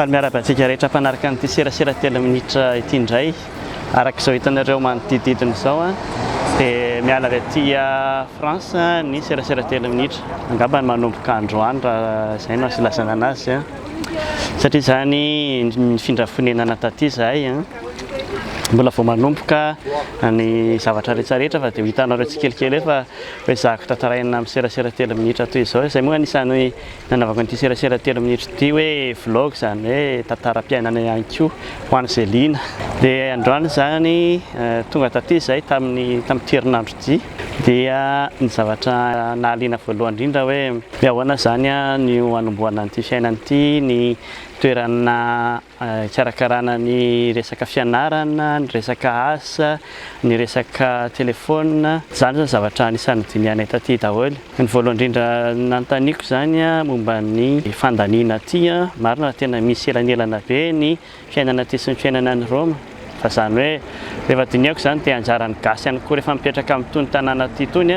Faly miarabantsika rehetra mpanaraka an'ity serasera telo minitra ity indray araka izao hitanareo manodididina izao dia miala avy aty France ny serasera telo minitra angamba ny manomboka androany raha izay no asilazana anazy satria izany nifindra fonenana taty izahay mbola vao manomboka ny zavatra rehetrarehetra fa dia hitanareo tsikelikely fa hoe zahako tantaraina amin'ny serasera telo minitra toy izao izay moa anisany hoe nanavako an'ity serasera telo minitra ity hoe vlog izany hoe tantaram-piainana ihany koa ho an'izay liana dia androany izany tonga taty izahay tamin'ity herinandro ity dia ny zavatra nahaliana voalohany indrindra hoe miahoana izany ny hanombohana an'ity fiainana ity ny toerana karakarana ny resaka fianarana, ny resaka asa, ny resaka telefona. Izany zany zavatra anisan'ny dinianay taty daholo. Ny voalohany indrindra nanontaniako izany momba ny fandaniana aty marina tena misy elanelana be ny fiainana aty sy ny fiainana any Roma. Fa izany hoe rehefa diniako izany dia anjaran'ny gasy ihany koa rehefa mipetraka amin'itony tanàna ity itony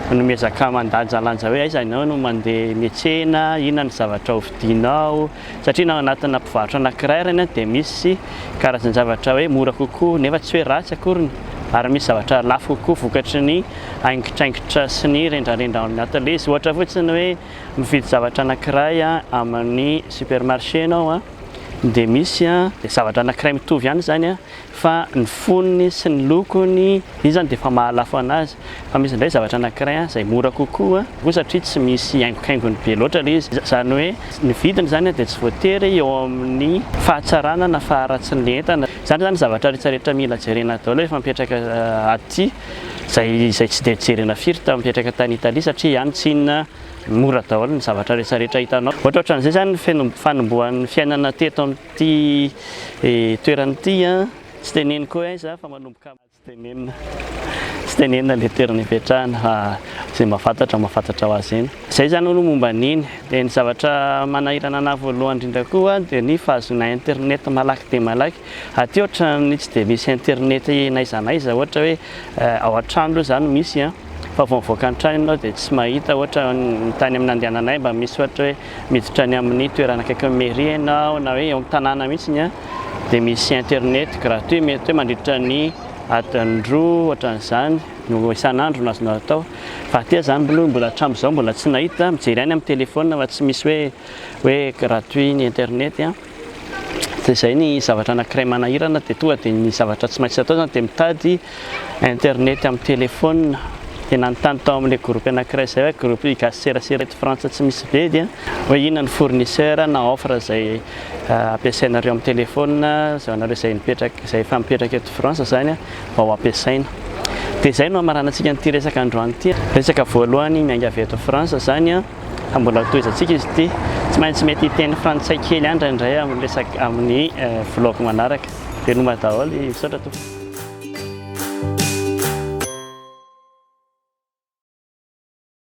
no miezaka mandanjalanja hoe aiza ianao no mandeha miantsena, inona ny zavatra hovidinao satria na anatina mpivarotra anankiray arany dia misy karazana zavatra hoe mora kokoa nefa tsy hoe ratsy akoriny ary misy zavatra lafo kokoa vokatry ny haingotraingotra sy ny rendrarendra ao anatin'ilay izy ohatra fotsiny hoe mividy zavatra anankiray amin'ny supermarché ianao dia misy dia zavatra anankiray mitovy ihany izany fa ny fonony sy ny lokony io zany dia efa mahalafo anazy fa misy indray zavatra anankiray izay mora kokoa satria tsy misy haingokaingony be loatra ilay izy izany hoe ny vidiny izany dia tsy voatery eo amin'ny fahatsarana na faharatsiny le entana izany zavatra rehetrarehetra mila jerena daholo efa mipetraka aty izay tsy dia jerena firy mipetraka tany Italia satria ihany tsy inona mora daholo ny zavatra rehetrarehetra hitanao ohatrohatran'izay izany ny fanombohan'ny fiainana teto amin'ity toerana ity tsy teneniko hoe aiza fa manomboka tsy tenenina ilay toerana hipetrahana fa izay mahafantatra ho azy eny izay zany no momba an'iny dia ny zavatra manahirana anahy voalohany indrindra koa dia ny fahazona internet malaky dia malaky aty ohatra ny tsy dia misy internet naiza naiza ohatra hoe ao an-trano aloha izany misy fa vao mivoaka ny trano ianao dia tsy mahita ohatra ny tany amin'ny andehananay mba misy ohatra hoe miditra any amin'ny toerana akaiky mairie ianao na hoe eo amin'ny tanàna mihitsy dia misy internet gratuit mety hoe mandritra ny adiny roa ohatran'izany no isan'andro no azonao atao fa aty izany mbola hatramin'izao mbola tsy nahita mijery any amin'ny telefona fa tsy misy hoe gratuit ny internet dia izay ny zavatra anankiray manahirana dia tonga dia ny zavatra tsy maintsy atao izany dia mitady internet amin'ny telefona dia nanontany tao amin'ilay groupe anankiray izay hoe groupe gasy serasera eto France tsy misy be dia hoe inona ny fournisseur na offre izay ampiasainareo amin'ny telefona izay anareo izay efa mipetraka eto France izany mba ho ampiasaina dia izay no amaranantsika n'ity resaka androany ity resaka voalohany miainga avy eto France izany fa mbola toizantsika izy ity tsy maintsy mety hiteny frantsay kely andra indray amin'ny vlog manaraka dia noma daholo misaotra tompoko